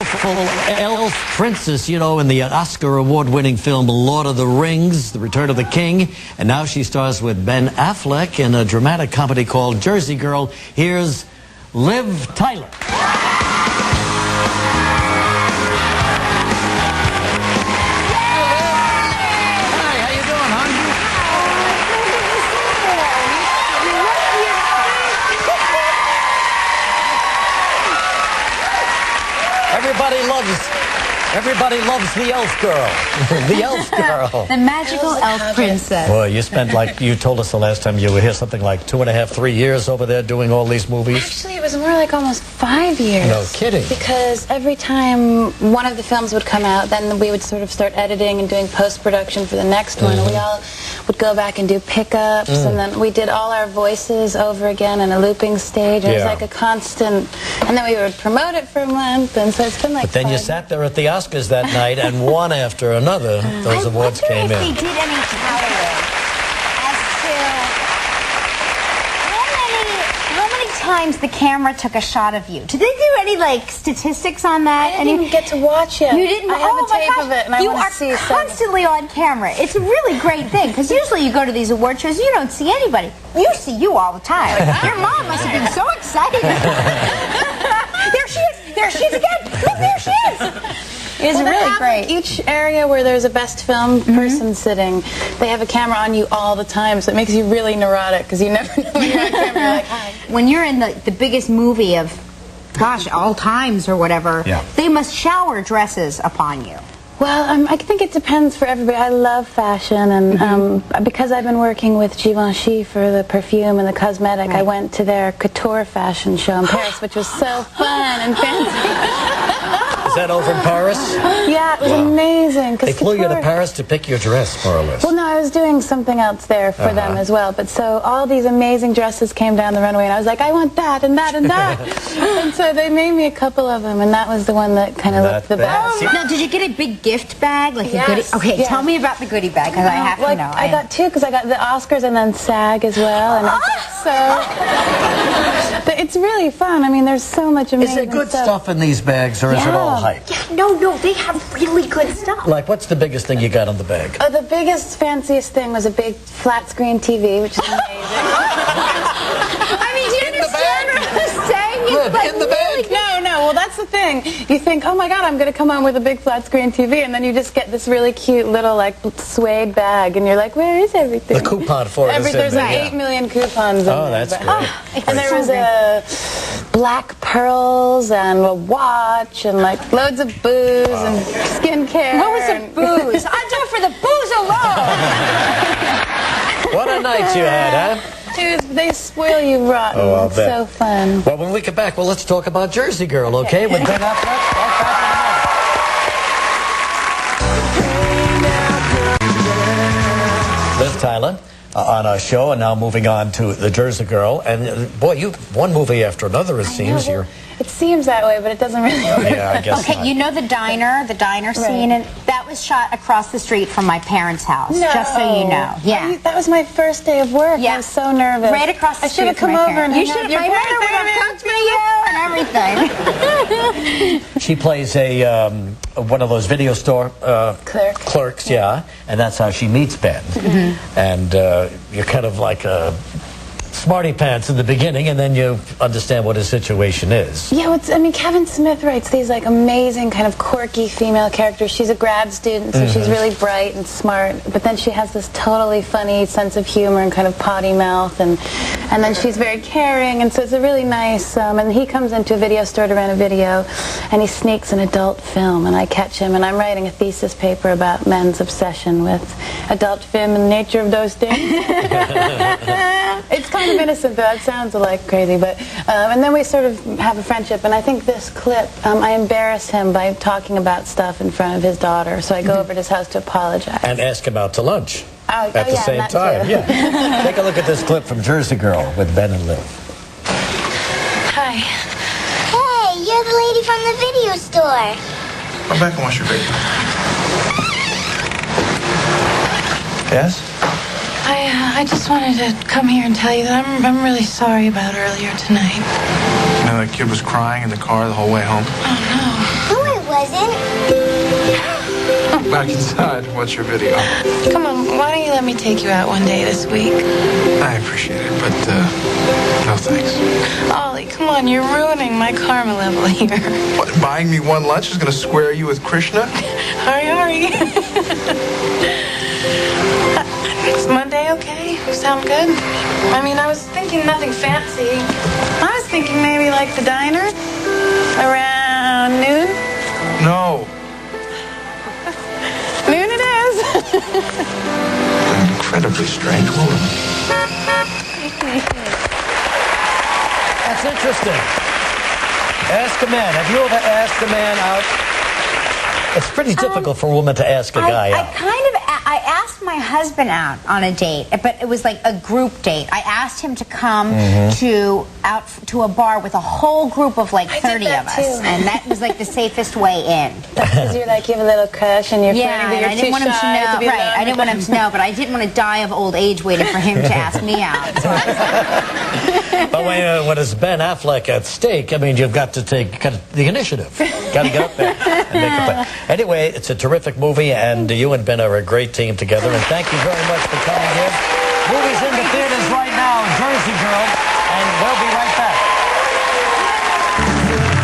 Elf princess, you know, in the Oscar award-winning film Lord of the Rings, The Return of the King. And now she stars with Ben Affleck in a dramatic comedy called Jersey Girl. Here's Liv Tyler. Everybody loves the elf girl. The elf girl. The magical elf princess. Boy, you spent, like you told us the last time you were here, something like 2.5, 3 years over there doing all these movies. Actually, it was more like almost 5 years. No kidding. Because every time one of the films would come out, then we would sort of start editing and doing post-production for the next one. And we all would go back and do pickups, and then we did all our voices over again in a looping stage. And it was like a constant, and then we would promote it for a month, and so it's been like But then you sat there at the Oscars that night, and one after another, those awards came in. I wonder if they did any tallying as to how many times the camera took a shot of you. Did they do any, like, statistics on that? I didn't get to watch it. You didn't? I have a tape of it, and I you want are to see constantly on camera. It's a really great thing, because usually you go to these award shows, you don't see anybody. You see you all the time. Your mom must have been so excited. There she is! There she is again! Look, there she is! It's really great. Each area where there's a best film person sitting, they have a camera on you all the time, so it makes you really neurotic because you never know when you're on camera. You're like, hi. When you're in the biggest movie of, gosh, all times or whatever, they must shower dresses upon you. Well, I think it depends for everybody. I love fashion, and because I've been working with Givenchy for the perfume and the cosmetic, I went to their couture fashion show in Paris, which was so fun and fancy. Is that over in Paris? Yeah, it was amazing. They flew you to Paris to pick your dress, more or less. Well, no, I was doing something else there for them as well. But so all these amazing dresses came down the runway, and I was like, I want that and that and that. And so they made me a couple of them, and that was the one that kind of looked the best. Now, did you get a big gift bag? Like a goodie? Okay, tell me about the goodie bag, because I have to know. I got two, because I got the Oscars and then SAG as well. And but it's really fun. I mean, there's so much amazing stuff. Is there good stuff in these bags, or is it all hype? Yeah, no, they have really good stuff. Like, what's the biggest thing you got on the bag? The biggest, fanciest thing was a big flat screen TV, which is amazing. I mean, do you understand what I'm saying? Good, like, in the bag. No, well, that's the thing. You think, oh my God, I'm going to come home with a big flat screen TV, and then you just get this really cute little, like, suede bag, and you're like, where is everything? The coupon for it is There's like 8 million coupons in there. Oh, that's great. And there was black pearls and a watch and, like, loads of booze and skincare. What was the booze? I'm doing for the booze alone. What a night you had, huh? Dude, they spoil you rotten. Oh, I'll it's bet. so fun. Well, when we get back, let's talk about Jersey Girl, okay? With Ben Affleck. Liv Tyler on our show, and now moving on to the Jersey Girl. And boy, you one movie after another, it seems. It seems that way, but it doesn't really work. Yeah, I guess Okay, not. you know the diner scene, and that was shot across the street from my parents' house. No. Just so you know. Yeah. That was my first day of work. Yeah. I was so nervous. Right across the I street. should have come over and you should have. My mother would have cooked for you and everything. She plays a one of those video store clerks, yeah, and that's how she meets Ben. And you're kind of like a smarty pants in the beginning, and then you understand what his situation is. Yeah, I mean, Kevin Smith writes these like amazing kind of quirky female characters. She's a grad student, so she's really bright and smart, but then she has this totally funny sense of humor and kind of potty mouth, and then she's very caring, and so it's a really nice, and he comes into a video store to rent a video, and he sneaks an adult film, and I catch him, and I'm writing a thesis paper about men's obsession with adult film and the nature of those things. It's kind of innocent, though. It sounds like crazy, but and then we sort of have a friendship, and I think this clip, I embarrass him by talking about stuff in front of his daughter, so I go over to his house to apologize. And ask him out to lunch at the yeah, same time. Yeah. Take a look at this clip from Jersey Girl with Ben and Liv. Hi. Hey, you're the lady from the video store. Come back and wash your face. Yes? I just wanted to come here and tell you that I'm really sorry about earlier tonight. You know, that kid was crying in the car the whole way home. Oh, no. Oh, wait, wasn't. Back inside. What's your video? Come on, why don't you let me take you out one day this week? I appreciate it, but no thanks. Ollie, come on, you're ruining my karma level here. What, buying me one lunch is going to square you with Krishna? Hurry. Is Monday okay? Sound good? I mean, I was thinking nothing fancy. I was thinking maybe like the diner around noon. No. Noon it is. An incredibly strange woman. That's interesting. Ask a man. Have you ever asked a man out? It's pretty difficult for a woman to ask a guy out. I asked my husband out on a date, but it was like a group date. I asked him to come to a bar with a whole group of like 30 of us, and that was like the safest way in. Because you're like, you have a little crush and you're flirting, but you're I didn't want him to know. Right, I didn't want him to know, but I didn't want to die of old age waiting for him to ask me out. So I was like, but when it's Ben Affleck at stake, I mean, you've got to take the initiative. Got to get up there and make a play. Anyway, it's a terrific movie, and you and Ben are a great team together, and thank you very much for coming in. Movies in the theaters right now, Jersey Girl, and we'll be right back.